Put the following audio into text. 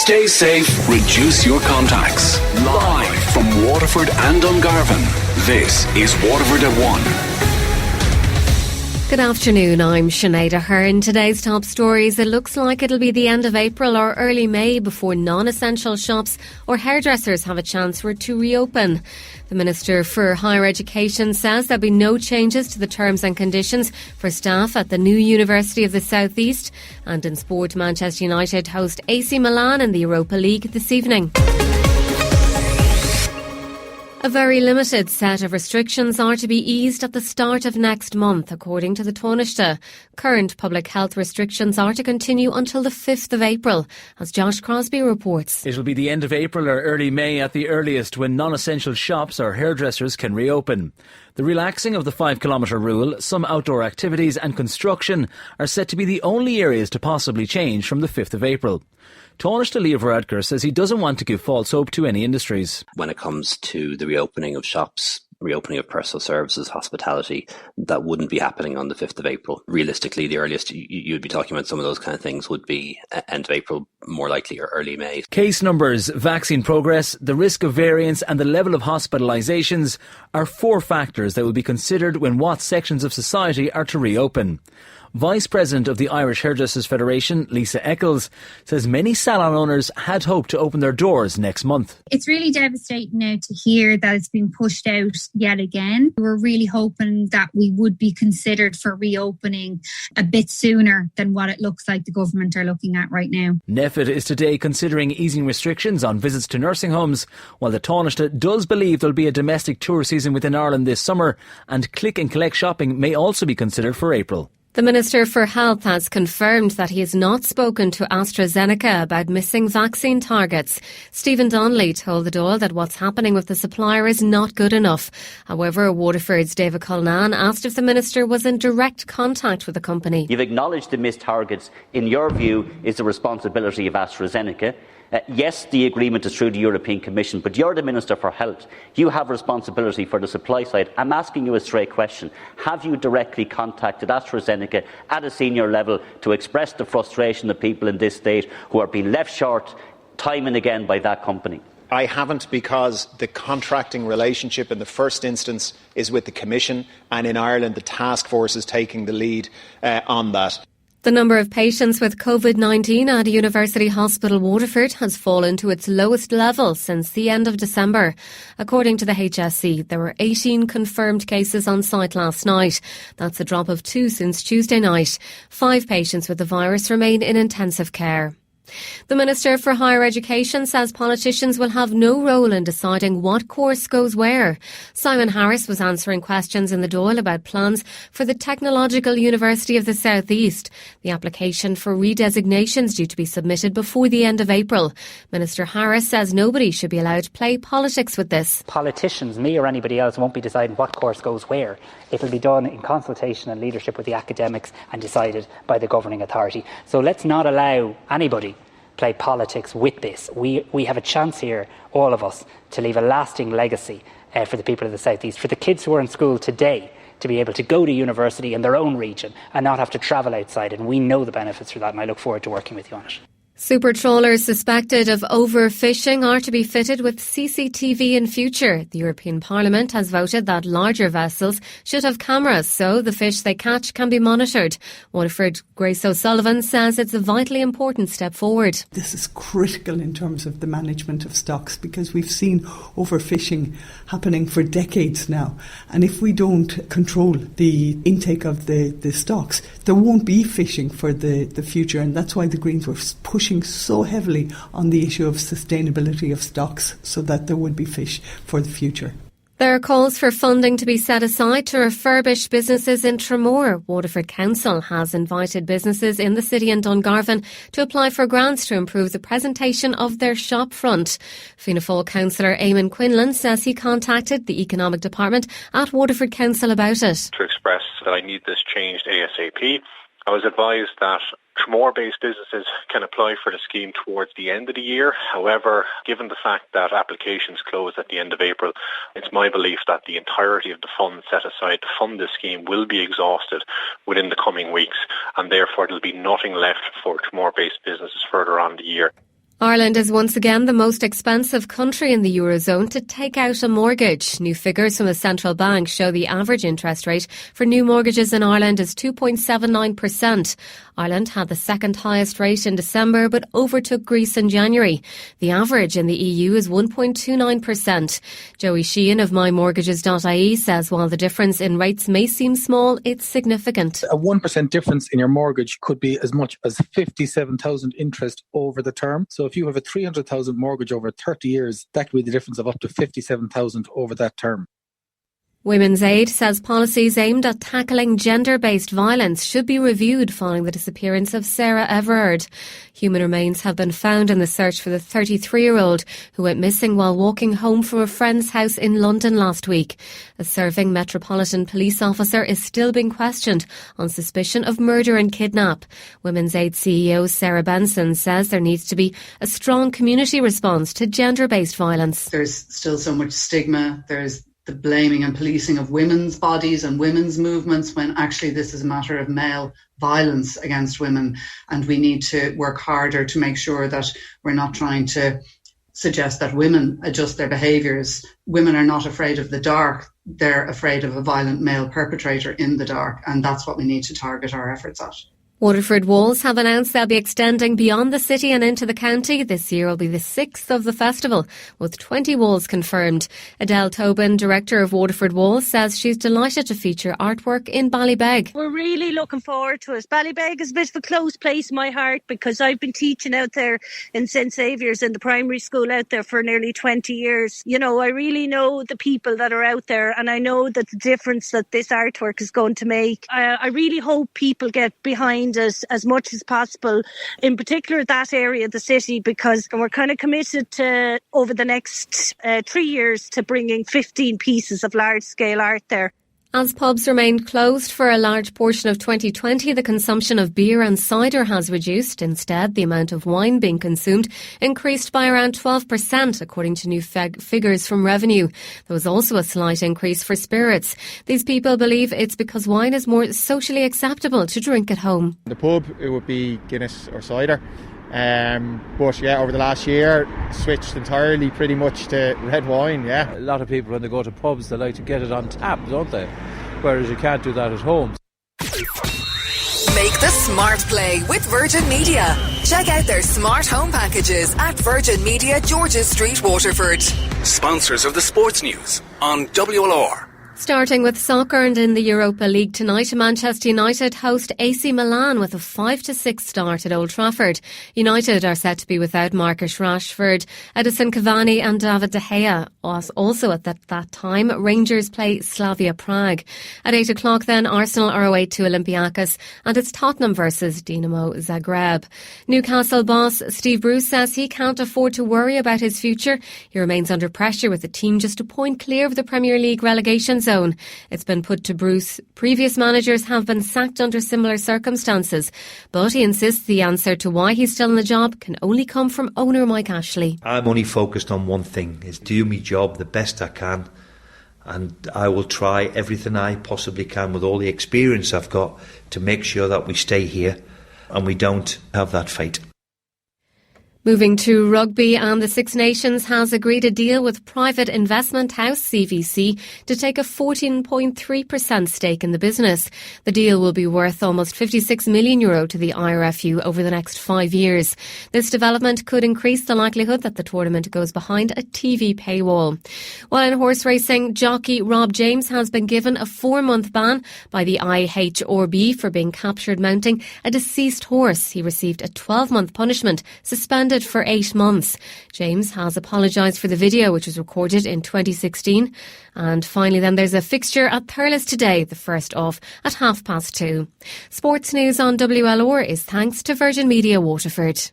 Stay safe, reduce your contacts. Live from Waterford and Dungarvan, this is Waterford at 1. Good afternoon, I'm Sinead Aherne. Today's top stories. It looks like it'll be the end of April or early May before non-essential shops or hairdressers have a chance for it to reopen. The Minister for Higher Education says there'll be no changes to the terms and conditions for staff at the new University of the South East. And in sport, Manchester United host AC Milan in the Europa League this evening. A very limited set of restrictions are to be eased at the start of next month, according to the Taoiseach. Current public health restrictions are to continue until the 5th of April, as Josh Crosby reports. It'll be the end of April or early May at the earliest when non-essential shops or hairdressers can reopen. The relaxing of the 5-kilometre rule, some outdoor activities and construction are set to be the only areas to possibly change from the 5th of April. Taoiseach Leo Varadkar says he doesn't want to give false hope to any industries. When it comes to the reopening of shops, reopening of personal services, hospitality, that wouldn't be happening on the 5th of April. Realistically, the earliest you'd be talking about some of those kind of things would be end of April, more likely, or early May. Case numbers, vaccine progress, the risk of variants and the level of hospitalisations are 4 factors that will be considered when what sections of society are to reopen. Vice President of the Irish Hairdressers Federation, Lisa Eccles, says many salon owners had hoped to open their doors next month. It's really devastating now to hear that it's been pushed out yet again. We were really hoping that we would be considered for reopening a bit sooner than what it looks like the government are looking at right now. NPHET is today considering easing restrictions on visits to nursing homes, while the Taoiseach does believe there'll be a domestic tour season within Ireland this summer, and click and collect shopping may also be considered for April. The Minister for Health has confirmed that he has not spoken to AstraZeneca about missing vaccine targets. Stephen Donnelly told the Dáil that what's happening with the supplier is not good enough. However, Waterford's David Cullinane asked if the Minister was in direct contact with the company. You've acknowledged the missed targets, in your view, is the responsibility of AstraZeneca. Yes, the agreement is through the European Commission, but you're the Minister for Health. You have responsibility for the supply side. I'm asking you a straight question. Have you directly contacted AstraZeneca at a senior level to express the frustration of people in this state who are being left short time and again by that company? I haven't, because the contracting relationship in the first instance is with the Commission, and in Ireland the task force is taking the lead on that. The number of patients with COVID-19 at University Hospital Waterford has fallen to its lowest level since the end of December. According to the HSE, there were 18 confirmed cases on site last night. That's a drop of 2 since Tuesday night. 5 patients with the virus remain in intensive care. The Minister for Higher Education says politicians will have no role in deciding what course goes where. Simon Harris was answering questions in the Dáil about plans for the Technological University of the South East. The application for redesignation is due to be submitted before the end of April. Minister Harris says nobody should be allowed to play politics with this. Politicians, me or anybody else, won't be deciding what course goes where. It will be done in consultation and leadership with the academics and decided by the governing authority. So let's not allow anybody play politics with this. We have a chance here, all of us, to leave a lasting legacy for the people of the South East, for the kids who are in school today, to be able to go to university in their own region and not have to travel outside. And we know the benefits for that, and I look forward to working with you on it. Super trawlers suspected of overfishing are to be fitted with CCTV in future. The European Parliament has voted that larger vessels should have cameras so the fish they catch can be monitored. Waterford Grace O'Sullivan says it's a vitally important step forward. This is critical in terms of the management of stocks, because we've seen overfishing happening for decades now. And if we don't control the intake of the stocks, there won't be fishing for the future. And that's why the Greens were pushing so heavily on the issue of sustainability of stocks so that there would be fish for the future. There are calls for funding to be set aside to refurbish businesses in Tramore. Waterford Council has invited businesses in the city and Dungarvan to apply for grants to improve the presentation of their shop front. Fianna Fáil councillor Eamon Quinlan says he contacted the Economic Department at Waterford Council about it. To express that I need this changed ASAP. I was advised that Tramore-based businesses can apply for the scheme towards the end of the year. However, given the fact that applications close at the end of April, it's my belief that the entirety of the funds set aside to fund this scheme will be exhausted within the coming weeks, and therefore there'll be nothing left for Tramore-based businesses further on in the year. Ireland is once again the most expensive country in the Eurozone to take out a mortgage. New figures from the central bank show the average interest rate for new mortgages in Ireland is 2.79%. Ireland had the second highest rate in December but overtook Greece in January. The average in the EU is 1.29%. Joey Sheehan of mymortgages.ie says while the difference in rates may seem small, it's significant. A 1% difference in your mortgage could be as much as 57,000 interest over the term. So if you have a 300,000 mortgage over 30 years, that could be the difference of up to 57,000 over that term. Women's Aid says policies aimed at tackling gender-based violence should be reviewed following the disappearance of Sarah Everard. Human remains have been found in the search for the 33-year-old who went missing while walking home from a friend's house in London last week. A serving Metropolitan Police officer is still being questioned on suspicion of murder and kidnap. Women's Aid CEO Sarah Benson says there needs to be a strong community response to gender-based violence. There's still so much stigma. There's the blaming and policing of women's bodies and women's movements when actually this is a matter of male violence against women. And we need to work harder to make sure that we're not trying to suggest that women adjust their behaviours. Women are not afraid of the dark. They're afraid of a violent male perpetrator in the dark. And that's what we need to target our efforts at. Waterford Walls have announced they'll be extending beyond the city and into the county. This year will be the 6th of the festival, with 20 walls confirmed. Adele Tobin, director of Waterford Walls, says she's delighted to feature artwork in Ballybeg. We're really looking forward to it. Ballybeg is a bit of a close place in my heart because I've been teaching out there in St Saviour's in the primary school out there for nearly 20 years. You know, I really know the people that are out there and I know that the difference that this artwork is going to make. I really hope people get behind it as much as possible, in particular that area of the city, because we're kind of committed to, over the next 3 years, to bringing 15 pieces of large-scale art there. As pubs remained closed for a large portion of 2020, the consumption of beer and cider has reduced. Instead, the amount of wine being consumed increased by around 12%, according to new figures from Revenue. There was also a slight increase for spirits. These people believe it's because wine is more socially acceptable to drink at home. The pub, it would be Guinness or cider. But yeah, over the last year, switched entirely pretty much to red wine, yeah. A lot of people, when they go to pubs, they like to get it on tap, don't they? Whereas you can't do that at home. Make the smart play with Virgin Media. Check out their smart home packages at Virgin Media, George's Street, Waterford. Sponsors of the sports news on WLR. Starting with soccer, and in the Europa League tonight, Manchester United host AC Milan with a 5-6 start at Old Trafford. United are set to be without Marcus Rashford, Edison Cavani and David De Gea. Also at that time, Rangers play Slavia Prague. At 8 o'clock then, Arsenal are away to Olympiacos and it's Tottenham versus Dinamo Zagreb. Newcastle boss Steve Bruce says he can't afford to worry about his future. He remains under pressure with the team just a point clear of the Premier League relegation zone. It's been put to Bruce. Previous managers have been sacked under similar circumstances, but he insists the answer to why he's still in the job can only come from owner Mike Ashley. I'm only focused on one thing, is do my job the best I can, and I will try everything I possibly can with all the experience I've got to make sure that we stay here and we don't have that fate. Moving to rugby, and the Six Nations has agreed a deal with private investment house CVC to take a 14.3% stake in the business. The deal will be worth almost €56 million to the IRFU over the next 5 years. This development could increase the likelihood that the tournament goes behind a TV paywall. While in horse racing, jockey Rob James has been given a 4-month ban by the IHRB for being captured mounting a deceased horse. He received a 12-month punishment, suspended for 8 months. James has apologised for the video, which was recorded in 2016. And finally then, there's a fixture at Thurles today, the first off at 2:30. Sports news on WLR is thanks to Virgin Media Waterford.